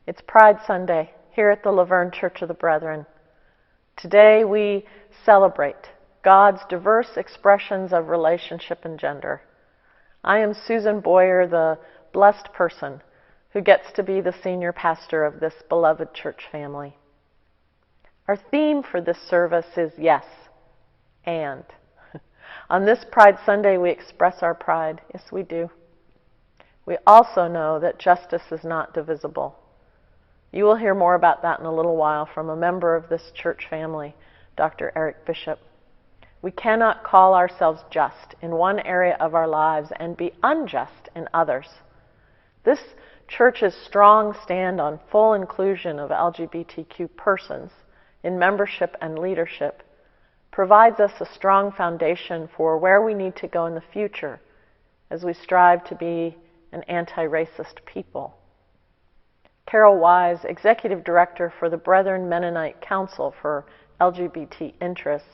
It's Pride Sunday here at the Laverne Church of the Brethren. Today we celebrate God's diverse expressions of relationship and gender. I am Susan Boyer, the blessed person who gets to be the senior pastor of this beloved church family. Our theme for this service is yes, and. On this Pride Sunday, we express our pride. Yes, we do. We also know that justice is not divisible. You will hear more about that in a little while from a member of this church family, Dr. Eric Bishop. We cannot call ourselves just in one area of our lives and be unjust in others. This church's strong stand on full inclusion of LGBTQ persons in membership and leadership provides us a strong foundation for where we need to go in the future as we strive to be an anti-racist people. Carol Wise, Executive Director for the Brethren Mennonite Council for LGBT Interests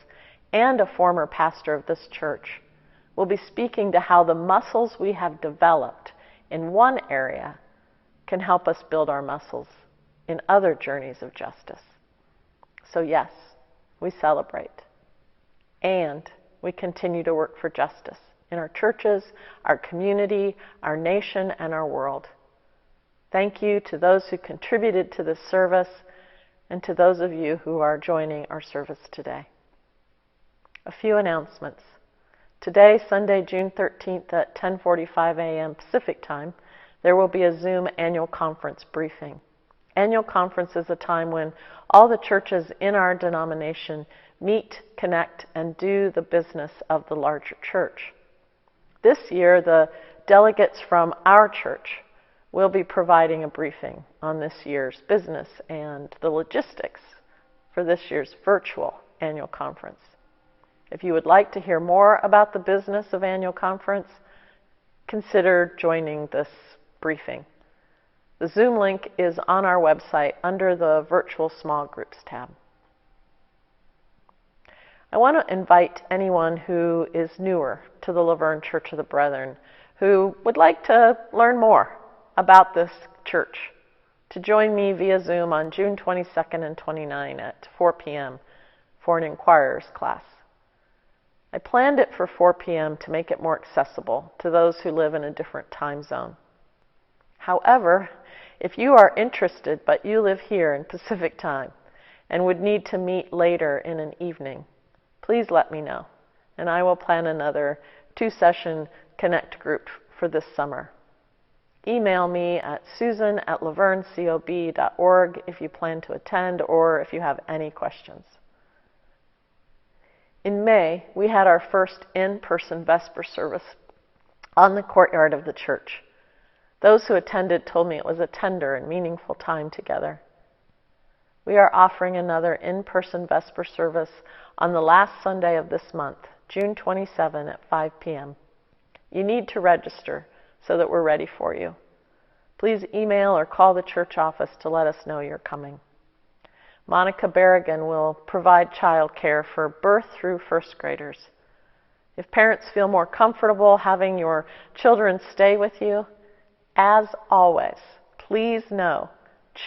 and a former pastor of this church, will be speaking to how the muscles we have developed in one area can help us build our muscles in other journeys of justice. So yes, we celebrate. And we continue to work for justice in our churches, our community, our nation, and our world. Thank you to those who contributed to this service and to those of you who are joining our service today. A few announcements. Today, Sunday, June 13th at 10:45 a.m. Pacific Time, there will be a Zoom annual conference briefing. Annual conference is a time when all the churches in our denomination meet, connect, and do the business of the larger church. This year, the delegates from our church will be providing a briefing on this year's business and the logistics for this year's virtual annual conference. If you would like to hear more about the business of annual conference, consider joining this briefing. The Zoom link is on our website under the Virtual Small Groups tab. I want to invite anyone who is newer to the Laverne Church of the Brethren who would like to learn more about this church to join me via Zoom on June 22nd and 29 at 4 p.m. for an Inquirer's class. I planned it for 4 p.m. to make it more accessible to those who live in a different time zone. However, if you are interested but you live here in Pacific Time and would need to meet later in an evening, please let me know, and I will plan another 2-session Connect group for this summer. Email me at susan@lavernecob.org if you plan to attend or if you have any questions. In May, we had our first in-person Vesper service on the courtyard of the church. Those who attended told me it was a tender and meaningful time together. We are offering another in-person Vesper service on the last Sunday of this month, June 27 at 5 p.m. You need to register so that we're ready for you. Please email or call the church office to let us know you're coming. Monica Berrigan will provide child care for birth through first graders. If parents feel more comfortable having your children stay with you, as always, please know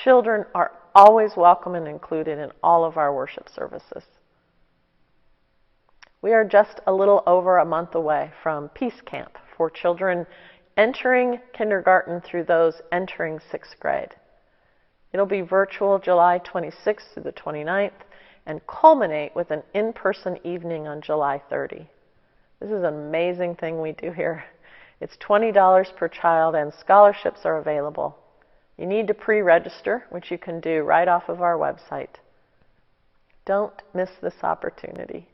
children are always welcome and included in all of our worship services. We are just a little over a month away from Peace Camp for children entering kindergarten through those entering 6th grade. It'll be virtual July 26th through the 29th and culminate with an in-person evening on July 30. This is an amazing thing we do here. It's $20 per child and scholarships are available. You need to pre-register, which you can do right off of our website. Don't miss this opportunity.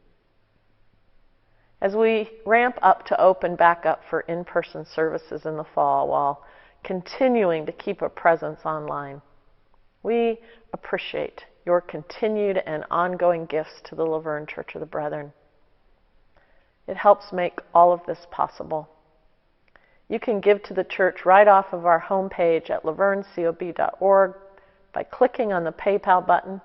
As we ramp up to open back up for in-person services in the fall while continuing to keep a presence online, we appreciate your continued and ongoing gifts to the Laverne Church of the Brethren. It helps make all of this possible. You can give to the church right off of our homepage at lavernecob.org by clicking on the PayPal button.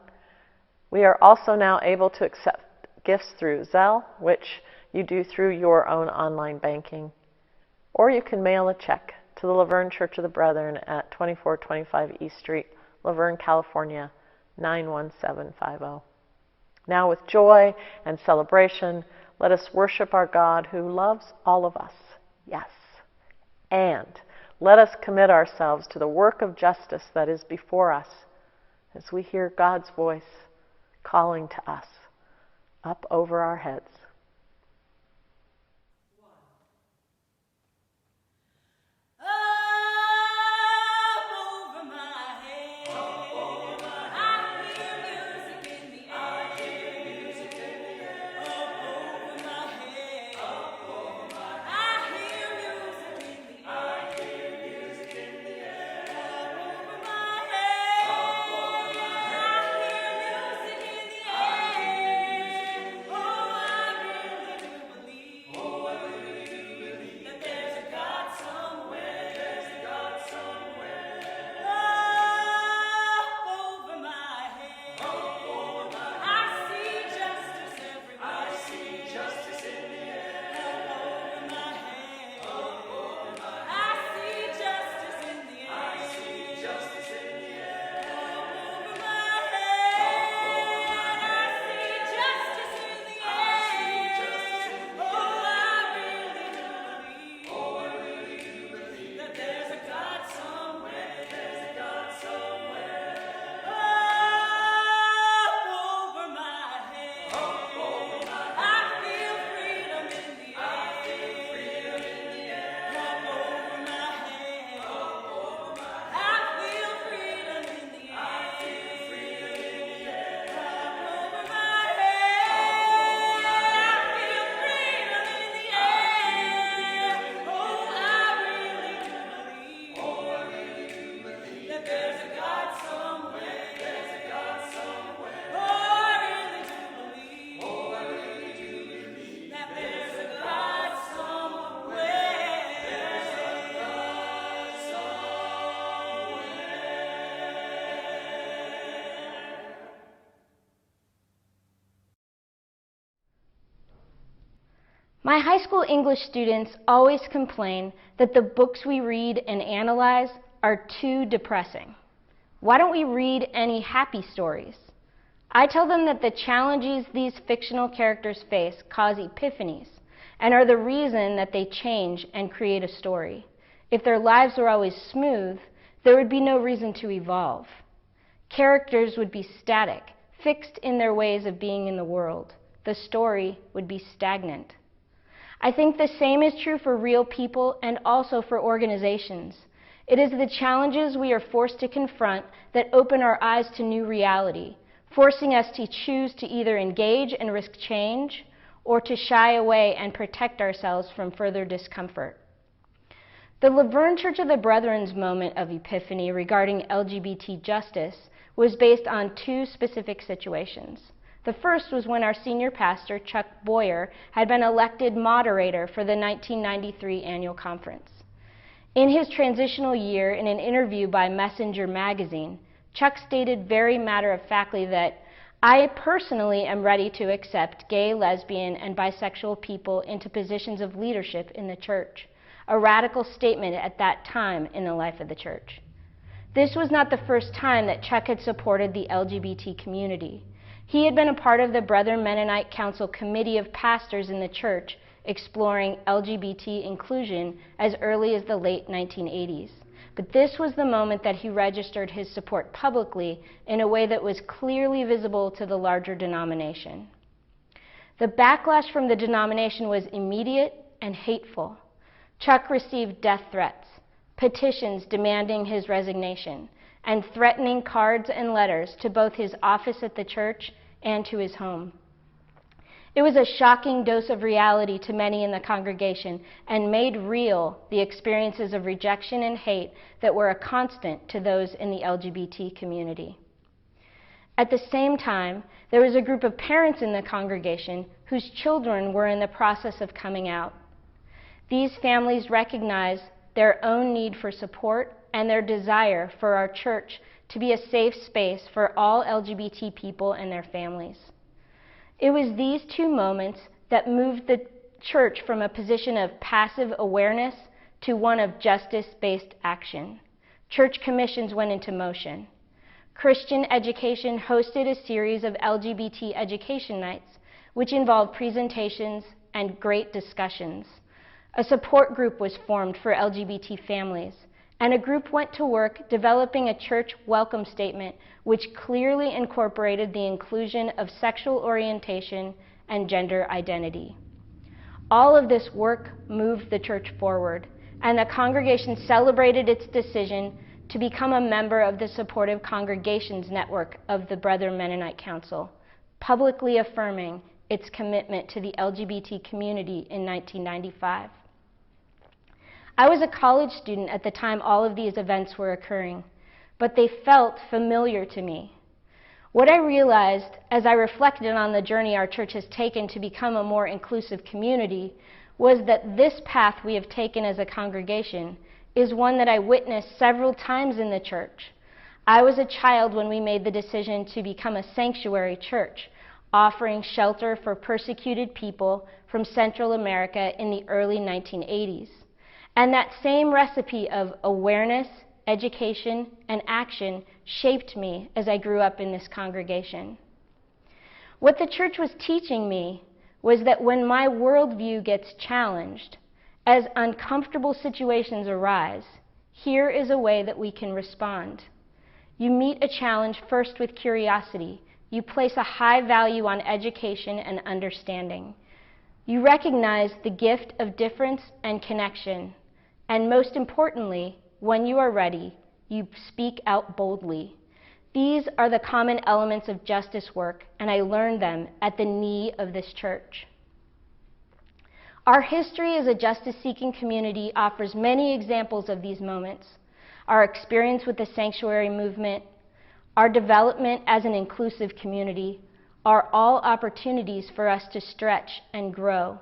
We are also now able to accept gifts through Zelle, which you do through your own online banking. Or you can mail a check to the Laverne Church of the Brethren at 2425 East Street, Laverne, California, 91750. Now with joy and celebration, let us worship our God who loves all of us. Yes. And let us commit ourselves to the work of justice that is before us as we hear God's voice calling to us up over our heads. My high school English students always complain that the books we read and analyze are too depressing. Why don't we read any happy stories? I tell them that the challenges these fictional characters face cause epiphanies and are the reason that they change and create a story. If their lives were always smooth, there would be no reason to evolve. Characters would be static, fixed in their ways of being in the world. The story would be stagnant. I think the same is true for real people and also for organizations. It is the challenges we are forced to confront that open our eyes to new reality, forcing us to choose to either engage and risk change or to shy away and protect ourselves from further discomfort. The Laverne Church of the Brethren's moment of epiphany regarding LGBT justice was based on two specific situations. The first was when our senior pastor, Chuck Boyer, had been elected moderator for the 1993 annual conference. In his transitional year, in an interview by Messenger magazine, Chuck stated very matter-of-factly that, "I personally am ready to accept gay, lesbian, and bisexual people into positions of leadership in the church," a radical statement at that time in the life of the church. This was not the first time that Chuck had supported the LGBT community. He had been a part of the Brethren Mennonite Council Committee of Pastors in the church exploring LGBT inclusion as early as the late 1980s. But this was the moment that he registered his support publicly in a way that was clearly visible to the larger denomination. The backlash from the denomination was immediate and hateful. Chuck received death threats, petitions demanding his resignation, and threatening cards and letters to both his office at the church and to his home. It was a shocking dose of reality to many in the congregation and made real the experiences of rejection and hate that were a constant to those in the LGBT community. At the same time, there was a group of parents in the congregation whose children were in the process of coming out. These families recognized their own need for support and their desire for our church to be a safe space for all LGBT people and their families. It was these two moments that moved the church from a position of passive awareness to one of justice-based action. Church commissions went into motion. Christian Education hosted a series of LGBT education nights, which involved presentations and great discussions. A support group was formed for LGBT families, and a group went to work developing a church welcome statement which clearly incorporated the inclusion of sexual orientation and gender identity. All of this work moved the church forward, and the congregation celebrated its decision to become a member of the Supportive Congregations Network of the Brethren Mennonite Council, publicly affirming its commitment to the LGBT community in 1995. I was a college student at the time all of these events were occurring, but they felt familiar to me. What I realized as I reflected on the journey our church has taken to become a more inclusive community was that this path we have taken as a congregation is one that I witnessed several times in the church. I was a child when we made the decision to become a sanctuary church, offering shelter for persecuted people from Central America in the early 1980s. And that same recipe of awareness, education, and action shaped me as I grew up in this congregation. What the church was teaching me was that when my worldview gets challenged, as uncomfortable situations arise, here is a way that we can respond. You meet a challenge first with curiosity. You place a high value on education and understanding. You recognize the gift of difference and connection. And most importantly, when you are ready, you speak out boldly. These are the common elements of justice work, and I learned them at the knee of this church. Our history as a justice-seeking community offers many examples of these moments. Our experience with the sanctuary movement, our development as an inclusive community, are all opportunities for us to stretch and grow.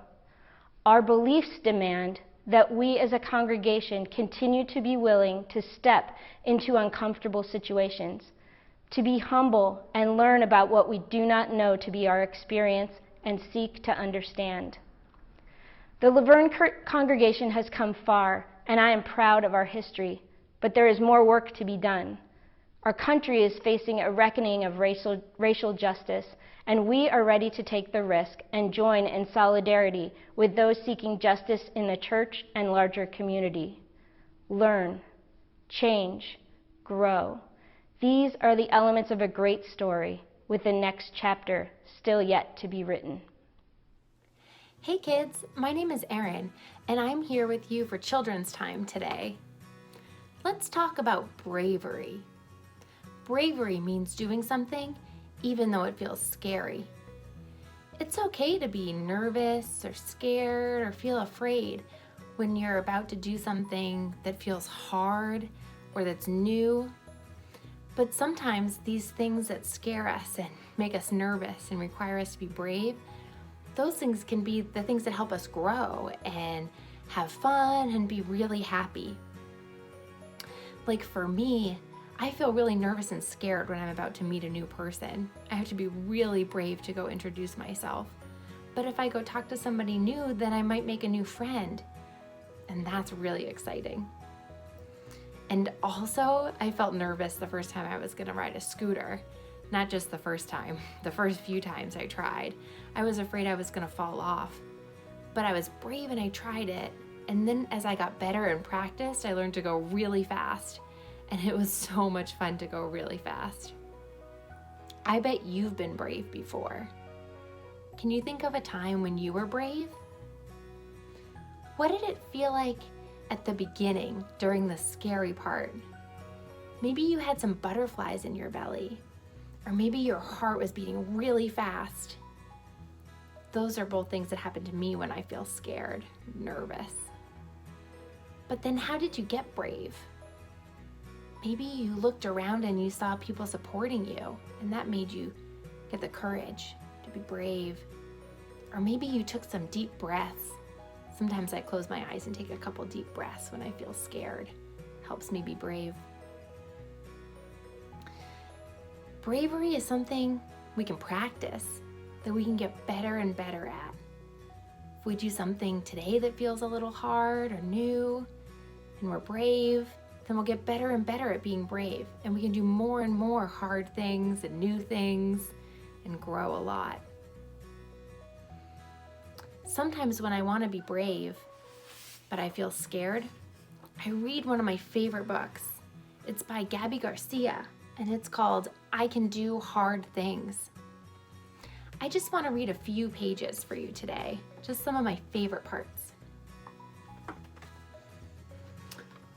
Our beliefs demand that we as a congregation continue to be willing to step into uncomfortable situations, to be humble and learn about what we do not know to be our experience and seek to understand. The Laverne congregation has come far, and I am proud of our history, but there is more work to be done. Our country is facing a reckoning of racial justice, and we are ready to take the risk and join in solidarity with those seeking justice in the church and larger community. Learn, change, grow. These are the elements of a great story, with the next chapter still yet to be written. Hey kids, my name is Erin, and I'm here with you for Children's Time today. Let's talk about bravery. Bravery means doing something even though it feels scary. It's okay to be nervous or scared or feel afraid when you're about to do something that feels hard or that's new. But sometimes these things that scare us and make us nervous and require us to be brave, those things can be the things that help us grow and have fun and be really happy. Like for me, I feel really nervous and scared when I'm about to meet a new person. I have to be really brave to go introduce myself. But if I go talk to somebody new, then I might make a new friend. And that's really exciting. And also, I felt nervous the first time I was gonna ride a scooter. Not just the first time, the first few times I tried. I was afraid I was gonna fall off. But I was brave and I tried it. And then as I got better and practiced, I learned to go really fast. And it was so much fun to go really fast. I bet you've been brave before. Can you think of a time when you were brave? What did it feel like at the beginning during the scary part? Maybe you had some butterflies in your belly, or maybe your heart was beating really fast. Those are both things that happen to me when I feel scared, nervous. But then how did you get brave? Maybe you looked around and you saw people supporting you, and that made you get the courage to be brave. Or maybe you took some deep breaths. Sometimes I close my eyes and take a couple deep breaths when I feel scared. Helps me be brave. Bravery is something we can practice, that we can get better and better at. If we do something today that feels a little hard or new, and we're brave, then we'll get better and better at being brave, and we can do more and more hard things and new things and grow a lot. Sometimes when I want to be brave, but I feel scared, I read one of my favorite books. It's by Gabby Garcia, and it's called I Can Do Hard Things. I just want to read a few pages for you today, just some of my favorite parts.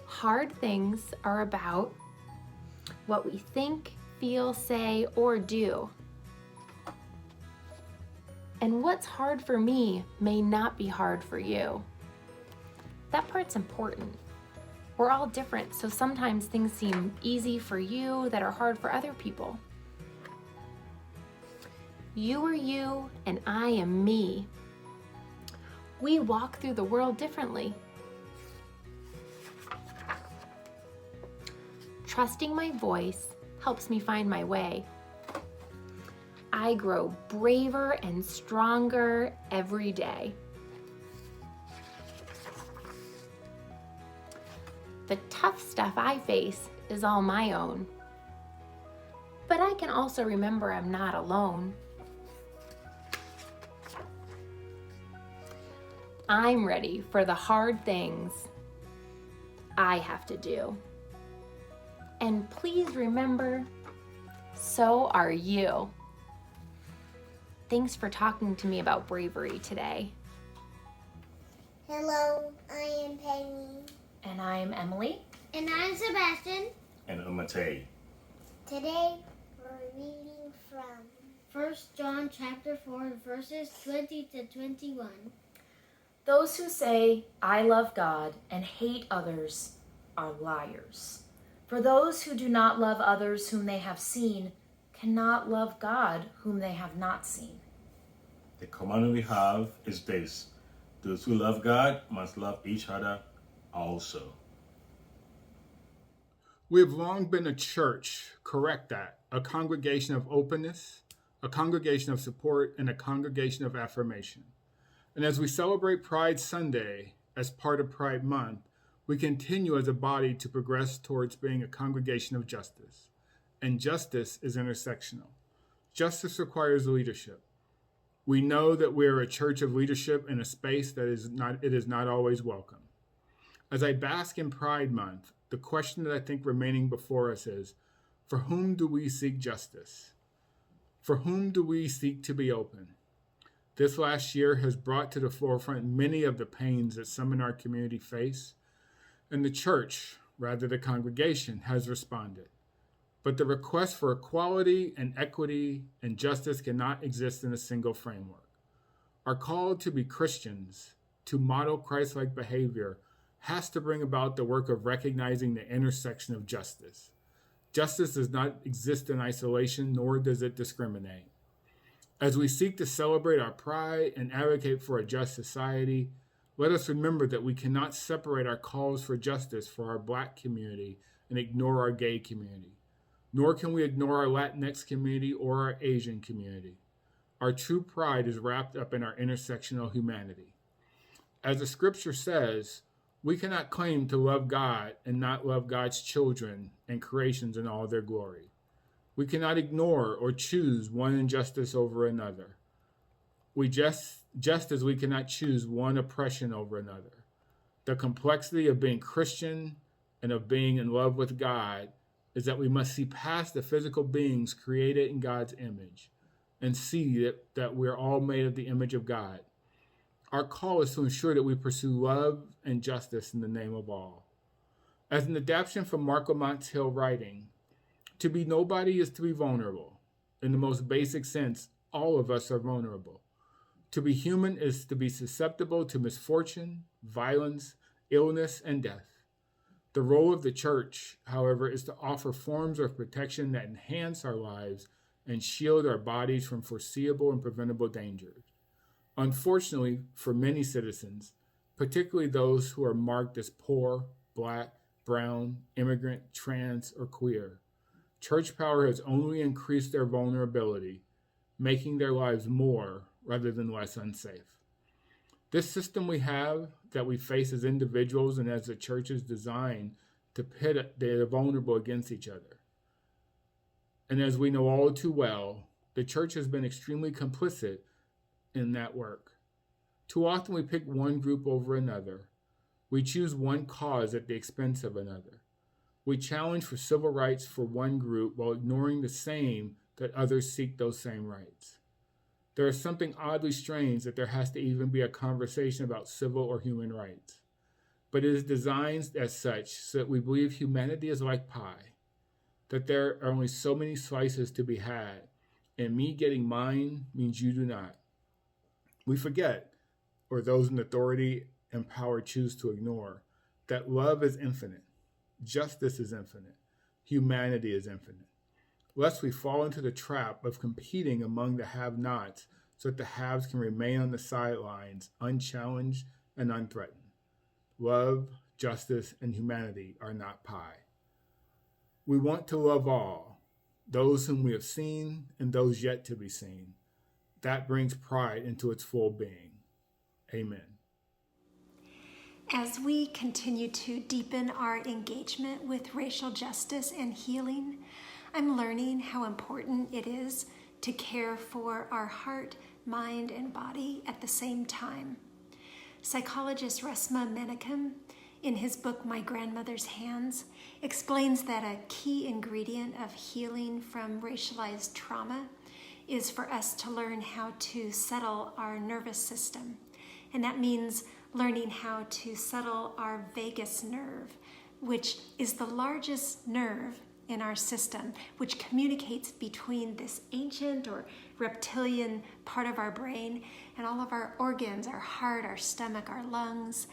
Hard things are about what we think, feel, say, or do. And what's hard for me may not be hard for you. That part's important. We're all different, so sometimes things seem easy for you that are hard for other people. You are you, and I am me. We walk through the world differently. Trusting my voice helps me find my way. I grow braver and stronger every day. The tough stuff I face is all my own. But I can also remember I'm not alone. I'm ready for the hard things I have to do. And please remember, so are you. Thanks for talking to me about bravery today. Hello, I am Penny. And I'm Emily. And I'm Sebastian. And I'm McDade. Today we're reading from 1 John chapter 4, verses 20 to 21. Those who say, I love God, and hate others are liars. For those who do not love others whom they have seen cannot love God whom they have not seen. The commandment we have is this: those who love God must love each other also. We have long been a church, correct that, a congregation of openness, a congregation of support, and a congregation of affirmation. And as we celebrate Pride Sunday as part of Pride Month, we continue as a body to progress towards being a congregation of justice. And justice is intersectional. Justice requires leadership. We know that we are a church of leadership in a space that is not always welcome. As I bask in Pride Month, the question that I think remaining before us is, for whom do we seek justice? For whom do we seek to be open? This last year has brought to the forefront many of the pains that some in our community face, and the church, rather the congregation, has responded. But the request for equality and equity and justice cannot exist in a single framework. Our call to be Christians, to model Christ-like behavior, has to bring about the work of recognizing the intersection of justice. Justice does not exist in isolation, nor does it discriminate. As we seek to celebrate our pride and advocate for a just society, let us remember that we cannot separate our calls for justice for our Black community and ignore our gay community. Nor can we ignore our Latinx community or our Asian community. Our true pride is wrapped up in our intersectional humanity. As the scripture says, we cannot claim to love God and not love God's children and creations in all their glory. We cannot ignore or choose one injustice over another. We just as we cannot choose one oppression over another. The complexity of being Christian and of being in love with God is that we must see past the physical beings created in God's image and see that we're all made of the image of God. Our call is to ensure that we pursue love and justice in the name of all. As an adaptation from Mark Lamont's Hill writing, to be nobody is to be vulnerable. In the most basic sense, all of us are vulnerable. To be human is to be susceptible to misfortune, violence, illness, and death. The role of the church, however, is to offer forms of protection that enhance our lives and shield our bodies from foreseeable and preventable dangers. Unfortunately, for many citizens, particularly those who are marked as poor, Black, brown, immigrant, trans, or queer, church power has only increased their vulnerability, making their lives more rather than less unsafe. This system we have that we face as individuals and as the church is designed to pit the vulnerable against each other. And as we know all too well, the church has been extremely complicit in that work. Too often we pick one group over another. We choose one cause at the expense of another. We challenge for civil rights for one group while ignoring the same that others seek those same rights. There is something oddly strange that there has to even be a conversation about civil or human rights. But it is designed as such so that we believe humanity is like pie, that there are only so many slices to be had, and me getting mine means you do not. We forget, or those in authority and power choose to ignore, that love is infinite, justice is infinite, humanity is infinite. Lest we fall into the trap of competing among the have-nots so that the haves can remain on the sidelines, unchallenged and unthreatened. Love, justice, and humanity are not pie. We want to love all, those whom we have seen and those yet to be seen. That brings pride into its full being. Amen. As we continue to deepen our engagement with racial justice and healing, I'm learning how important it is to care for our heart, mind, and body at the same time. Psychologist Resmaa Menakem, in his book My Grandmother's Hands, explains that a key ingredient of healing from racialized trauma is for us to learn how to settle our nervous system. And that means learning how to settle our vagus nerve, which is the largest nerve in our system, which communicates between this ancient or reptilian part of our brain and all of our organs, our heart, our stomach, our lungs.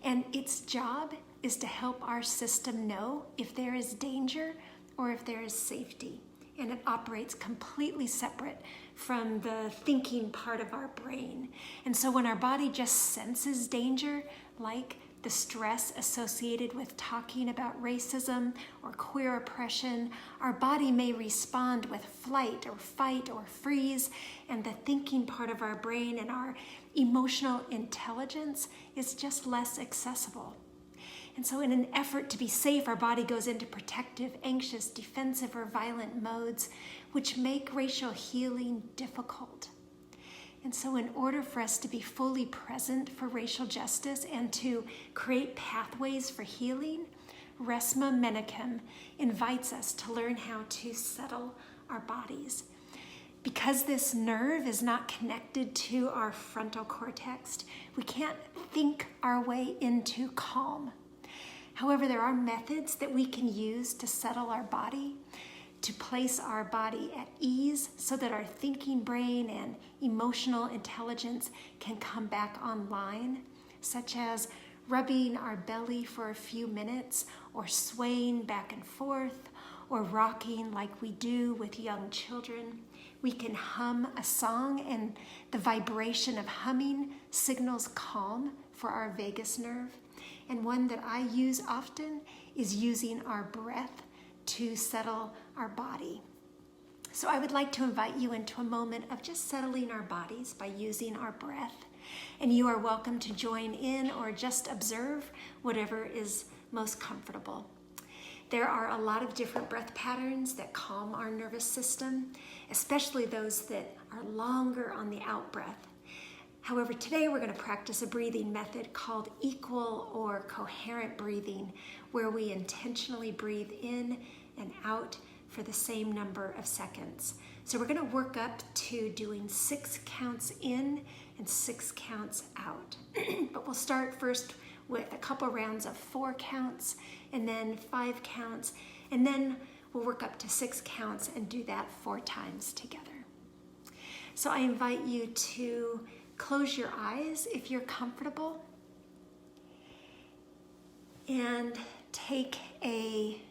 And its job is to help our system know if there is danger or if there is safety. And it operates completely separate from the thinking part of our brain. And so when our body just senses danger, like the stress associated with talking about racism or queer oppression, our body may respond with flight or fight or freeze, and the thinking part of our brain and our emotional intelligence is just less accessible. And so in an effort to be safe, our body goes into protective, anxious, defensive, or violent modes, which make racial healing difficult. And so in order for us to be fully present for racial justice and to create pathways for healing, Resmaa Menakem invites us to learn how to settle our bodies. Because this nerve is not connected to our frontal cortex, we can't think our way into calm. However, there are methods that we can use to settle our body, to place our body at ease so that our thinking brain and emotional intelligence can come back online, such as rubbing our belly for a few minutes, or swaying back and forth, or rocking like we do with young children. We can hum a song, and the vibration of humming signals calm for our vagus nerve. And one that I use often is using our breath to settle our body. So I would like to invite you into a moment of just settling our bodies by using our breath. And you are welcome to join in or just observe whatever is most comfortable. There are a lot of different breath patterns that calm our nervous system, especially those that are longer on the out breath. However, today we're going to practice a breathing method called equal or coherent breathing, where we intentionally breathe in and out for the same number of seconds. So we're going to work up to doing 6 counts in and 6 counts out. But we'll start first with a couple rounds of 4 counts, and then 5 counts, and then we'll work up to 6 counts and do that 4 times together. So I invite you to close your eyes if you're comfortable, and take a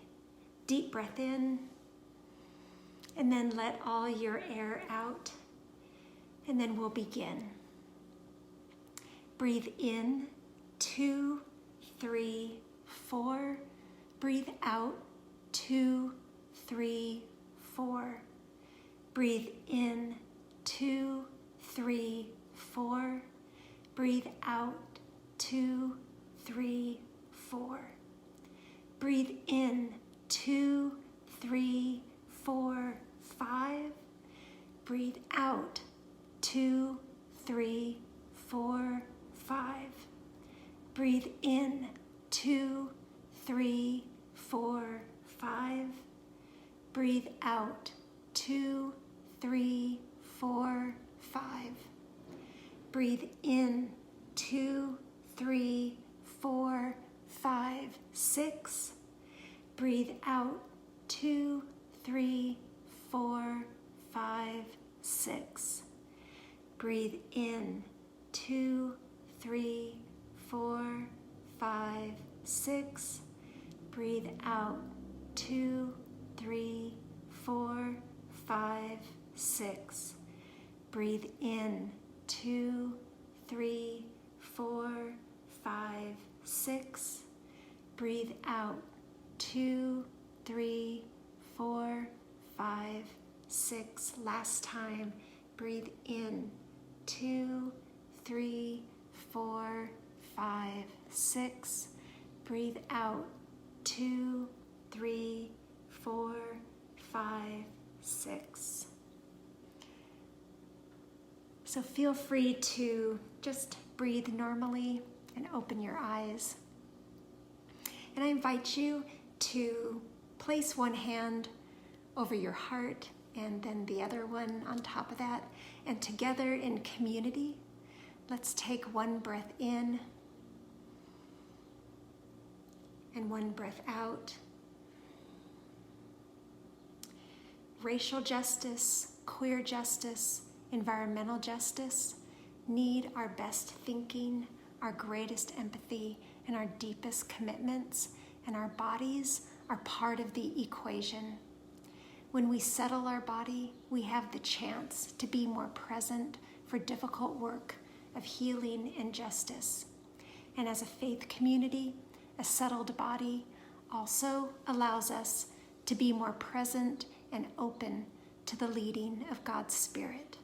deep breath in, and then let all your air out, and then we'll begin. Breathe in, 2, 3, 4. Breathe out, 2, 3, 4. Breathe in, 2, 3, 4. Breathe out, 2, 3, 4. Breathe in, 2, 3, 4, 5. Breathe out, 2, 3, 4, 5. Breathe in, 2, 3, 4, 5. Breathe out, 2, 3, 4, 5. Breathe in, 2, 3, 4, 5, 6. Breathe out, 2, 3, 4, 5, 6. Breathe in, 2, 3, 4, 5, 6. Breathe out, 2, 3, 4, 5, 6. Breathe in, 2, 3, 4, 5, 6. Breathe out, 2, 3, 4, 5, 6. Last time. Breathe in, 2, 3, 4, 5, 6. Breathe out, 2, 3, 4, 5, 6. So feel free to just breathe normally and open your eyes. And I invite you to place one hand over your heart and then the other one on top of that. And together in community, let's take one breath in and one breath out. Racial justice, queer justice, environmental justice need our best thinking, our greatest empathy, and our deepest commitments, and our bodies are part of the equation. When we settle our body, we have the chance to be more present for difficult work of healing and justice. And as a faith community, a settled body also allows us to be more present and open to the leading of God's Spirit.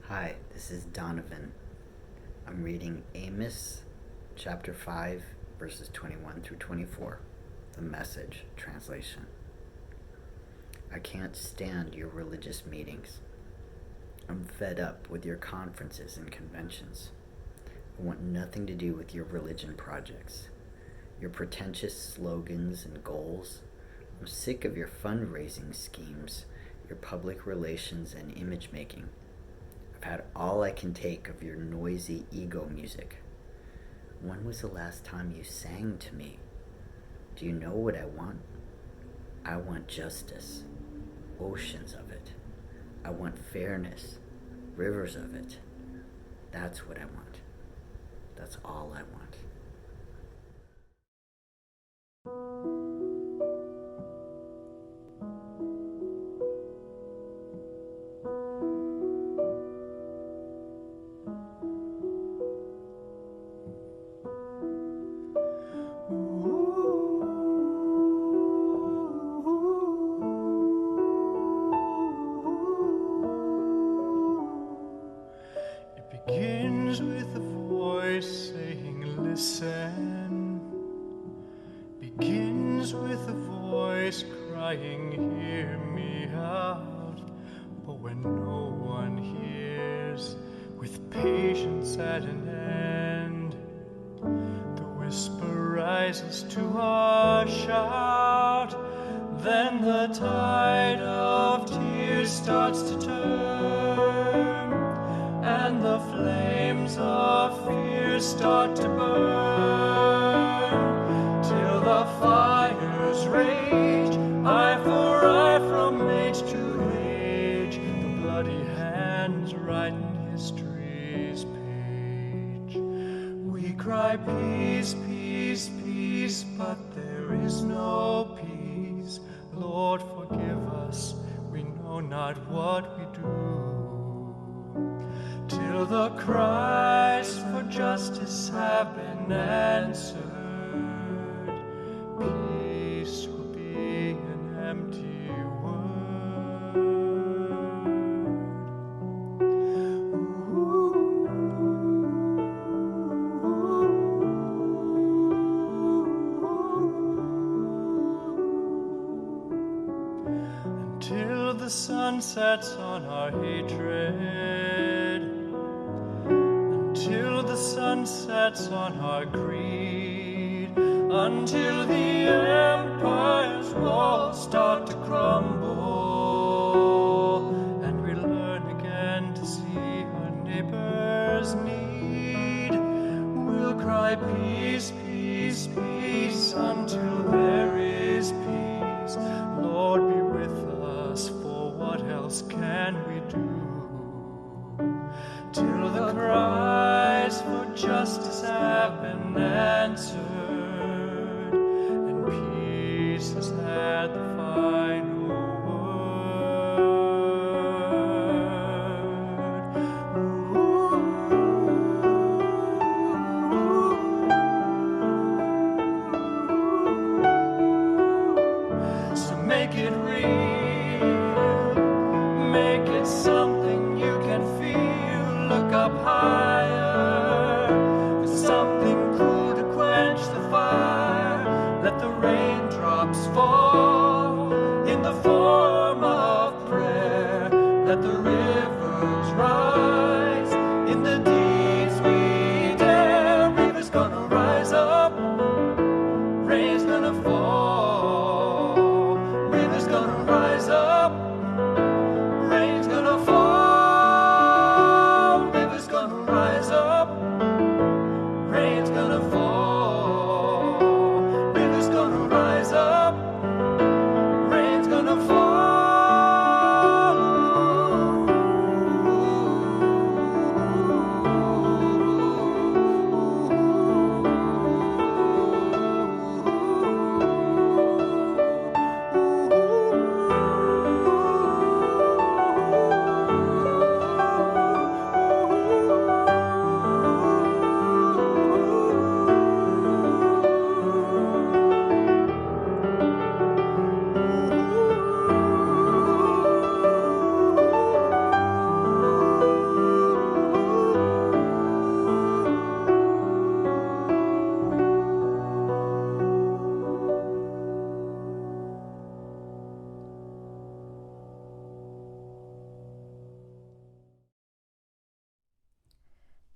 Hi, this is Donovan. I'm reading Amos chapter 5, verses 21 through 24, the Message translation. I can't stand your religious meetings. I'm fed up with your conferences and conventions. I want nothing to do with your religion projects, your pretentious slogans and goals. I'm sick of your fundraising schemes, your public relations and image making. I've had all I can take of your noisy ego music. When was the last time you sang to me? Do you know what I want? I want justice, oceans of it. I want fairness, rivers of it. That's what I want. That's all I want. listen, begins with a voice crying, "Hear me out." But when no one hears, with patience at an end, the whisper rises to a shout. Then the tide of tears starts to turn, and the flames of fear start to burn, till the fires rage, eye for eye from age to age. The bloody hands writing history's page. We cry peace, peace, peace, but there is no peace. Lord, forgive us, we know not what we do. Till the cries for justice have been answered, peace will be an empty word. Until the sun sets on our hatred, until the sun sets on our greed, until the empire's walls start to crumble, and we learn again to see our neighbor's need. We'll cry peace, peace, peace, until there is peace. Lord, be with us, for what else can we do? Till the cries for justice have been answered, and peace has had the final word. So make it real, make it something you can feel. Look up higher, for something cool to quench the fire. Let the raindrops fall in the form of prayer. Let the rivers rise in the deeds we dare. Rivers gonna rise up, rain's gonna fall. Rivers gonna rise up, rain's gonna fall. Rise up, rain's gonna fall. River's gonna rise up, rain's gonna fall.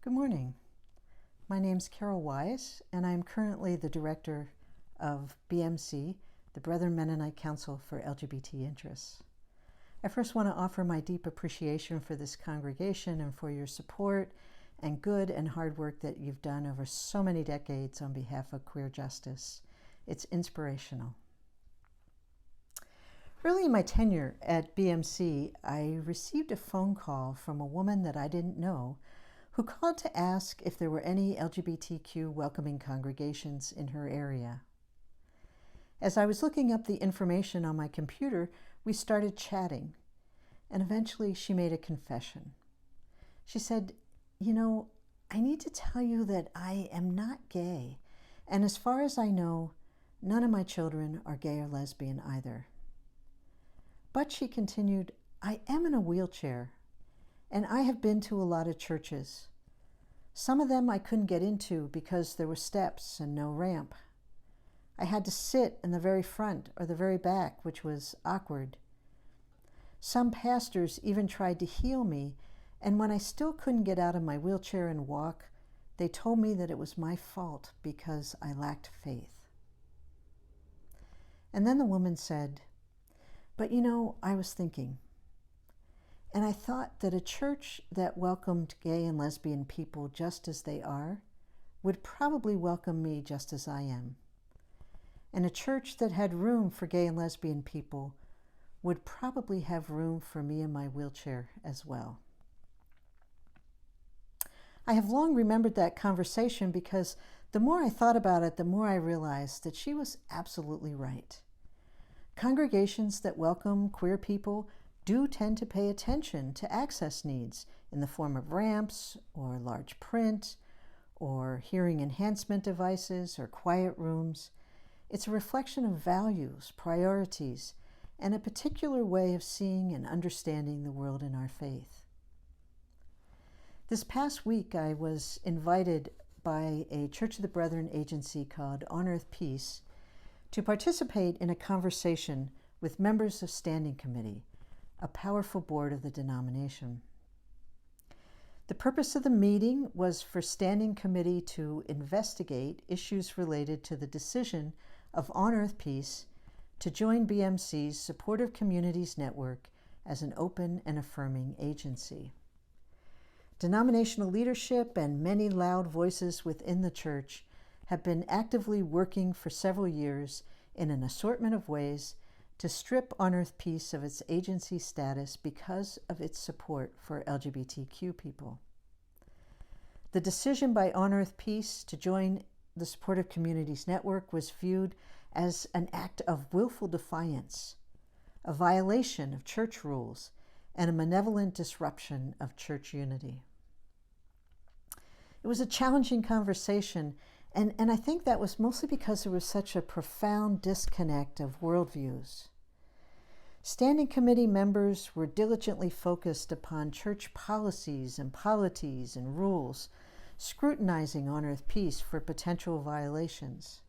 Good morning. My name's Carol Wise, and I'm currently the director of BMC, the Brethren Mennonite Council for LGBT Interests. I first want to offer my deep appreciation for this congregation and for your support and good and hard work that you've done over so many decades on behalf of queer justice. It's inspirational. Early in my tenure at BMC, I received a phone call from a woman that I didn't know who called to ask if there were any LGBTQ welcoming congregations in her area. As I was looking up the information on my computer, we started chatting, and eventually she made a confession. She said, "You know, I need to tell you that I am not gay, and as far as I know, none of my children are gay or lesbian either." But she continued, "I am in a wheelchair, and I have been to a lot of churches, Some of them I couldn't get into because there were steps and no ramp. I had to sit in the very front or the very back, which was awkward. Some pastors even tried to heal me, and when I still couldn't get out of my wheelchair and walk, they told me that it was my fault because I lacked faith. And then the woman said, "But you know, I was thinking, and I thought that a church that welcomed gay and lesbian people just as they are would probably welcome me just as I am. And a church that had room for gay and lesbian people would probably have room for me in my wheelchair as well." I have long remembered that conversation because the more I thought about it, the more I realized that she was absolutely right. Congregations that welcome queer people do tend to pay attention to access needs in the form of ramps or large print or hearing enhancement devices or quiet rooms. It's a reflection of values, priorities, and a particular way of seeing and understanding the world in our faith. This past week, I was invited by a Church of the Brethren agency called On Earth Peace to participate in a conversation with members of Standing Committee, a powerful board of the denomination. The purpose of the meeting was for Standing Committee to investigate issues related to the decision of On Earth Peace to join BMC's Supportive Communities Network as an open and affirming agency. Denominational leadership and many loud voices within the church have been actively working for several years in an assortment of ways to strip On Earth Peace of its agency status because of its support for LGBTQ people. The decision by On Earth Peace to join the Supportive Communities Network was viewed as an act of willful defiance, a violation of church rules, and a malevolent disruption of church unity. It was a challenging conversation, and I think that was mostly because there was such a profound disconnect of worldviews. Standing Committee members were diligently focused upon church policies and polities and rules, scrutinizing On Earth Peace for potential violations.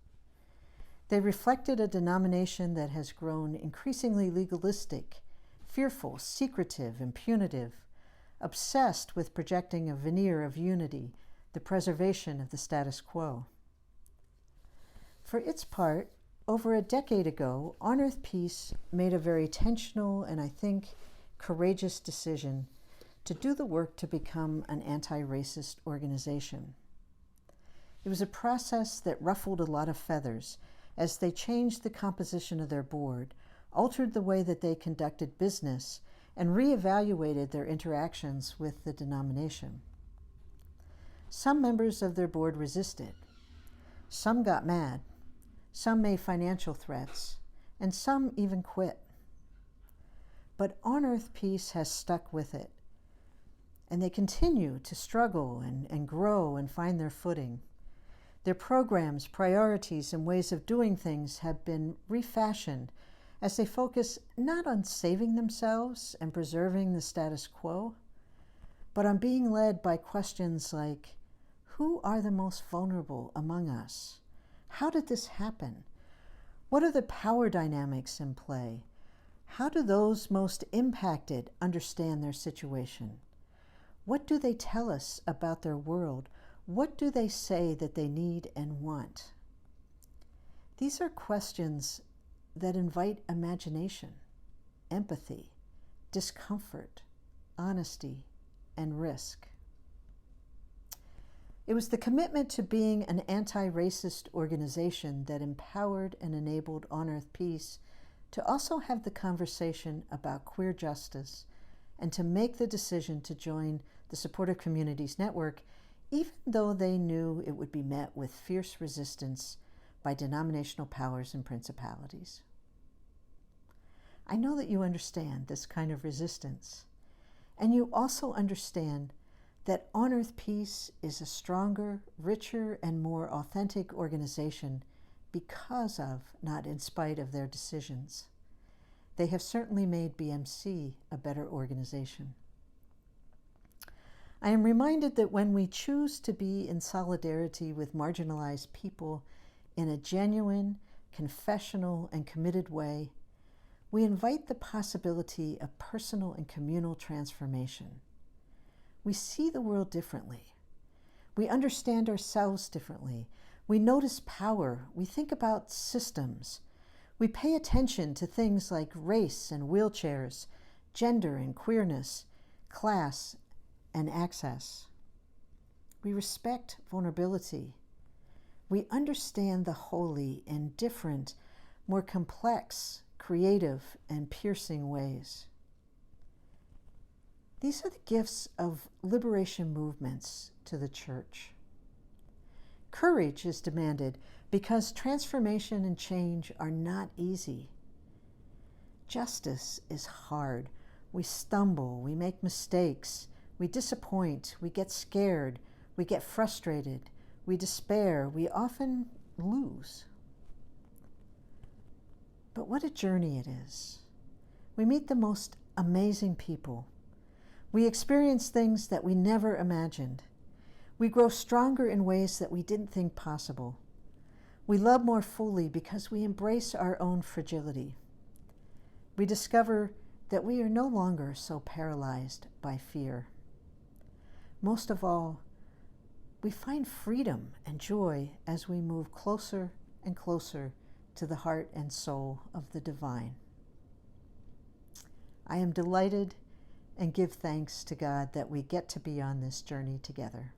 They reflected a denomination that has grown increasingly legalistic, fearful, secretive, and punitive, obsessed with projecting a veneer of unity, the preservation of the status quo. For its part, over a decade ago, On Earth Peace made a very intentional and I think courageous decision to do the work to become an anti-racist organization. It was a process that ruffled a lot of feathers as they changed the composition of their board, altered the way that they conducted business, and reevaluated their interactions with the denomination. Some members of their board resisted. Some got mad. Some made financial threats, and some even quit. But On Earth Peace has stuck with it, and they continue to struggle and grow and find their footing. Their programs, priorities, and ways of doing things have been refashioned as they focus not on saving themselves and preserving the status quo, but on being led by questions like, who are the most vulnerable among us? How did this happen? What are the power dynamics in play? How do those most impacted understand their situation? What do they tell us about their world? What do they say that they need and want? These are questions that invite imagination, empathy, discomfort, honesty, and risk. It was the commitment to being an anti-racist organization that empowered and enabled On Earth Peace to also have the conversation about queer justice and to make the decision to join the Supportive Communities Network, even though they knew it would be met with fierce resistance by denominational powers and principalities. I know that you understand this kind of resistance, and you also understand that On Earth Peace is a stronger, richer, and more authentic organization because of, not in spite of, their decisions. They have certainly made BMC a better organization. I am reminded that when we choose to be in solidarity with marginalized people in a genuine, confessional, and committed way, we invite the possibility of personal and communal transformation. We see the world differently. We understand ourselves differently. We notice power. We think about systems. We pay attention to things like race and wheelchairs, gender and queerness, class and access. We respect vulnerability. We understand the holy in different, more complex, creative, and piercing ways. These are the gifts of liberation movements to the church. Courage is demanded because transformation and change are not easy. Justice is hard. We stumble, we make mistakes, we disappoint, we get scared, we get frustrated, we despair, we often lose. But what a journey it is. We meet the most amazing people. We experience things that we never imagined. We grow stronger in ways that we didn't think possible. We love more fully because we embrace our own fragility. We discover that we are no longer so paralyzed by fear. Most of all, we find freedom and joy as we move closer and closer to the heart and soul of the divine. I am delighted and give thanks to God that we get to be on this journey together.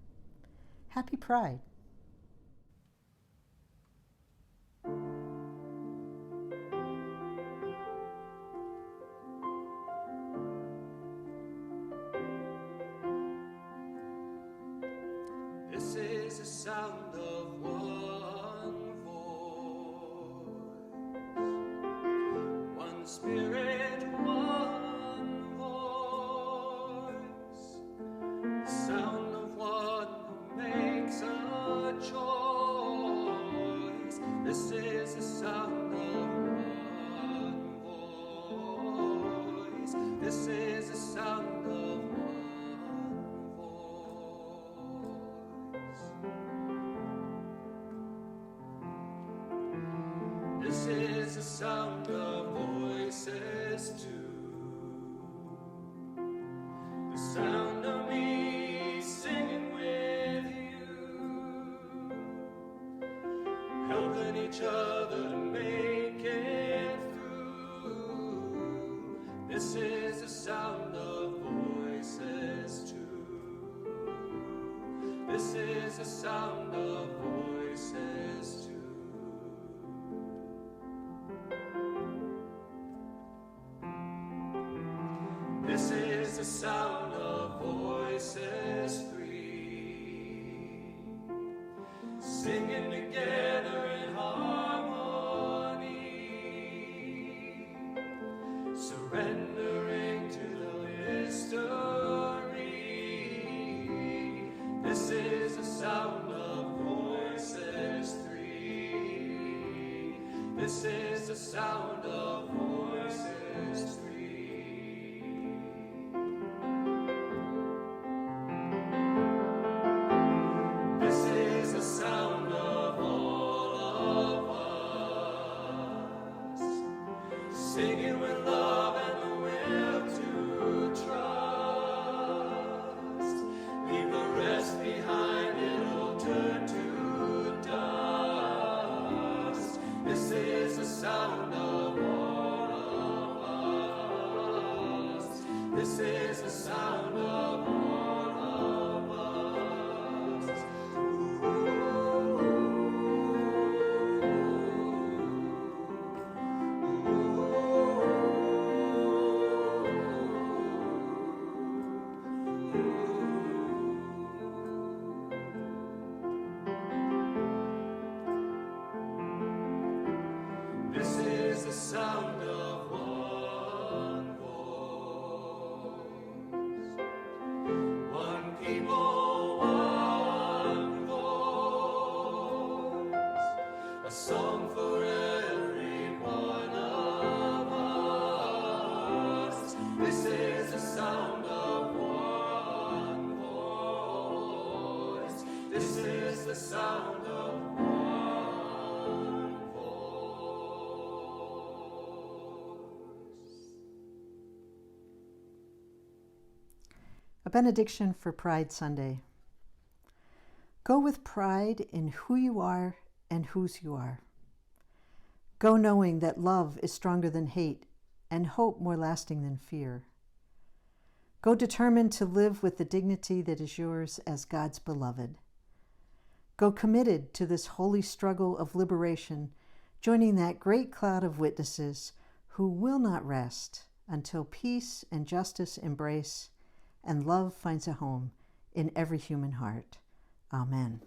Happy Pride. This is the sound of one voice, one spirit, one voice, the sound of one who makes a choice. This is the sound of one voice. This is the sound of This is the sound of voices too. The sound of me singing with you, helping each other to make it through. This is the sound of voices too. This is the sound of voices too. This is the sound of voices three, singing together in harmony, surrendering to the mystery. This is the sound of voices three. This is the sound of voices three. Singing with love and the will to trust. Leave the rest behind, it'll turn to dust. This is the sound of all of us. This is the sound of all of us. This is the sound of one voice, one people, one voice, a song for every one of us. This is the sound of one voice. benediction for Pride Sunday. Go with pride in who you are and whose you are. Go knowing that love is stronger than hate and hope more lasting than fear. Go determined to live with the dignity that is yours as God's beloved. Go committed to this holy struggle of liberation, joining that great cloud of witnesses who will not rest until peace and justice embrace and love finds a home in every human heart. Amen.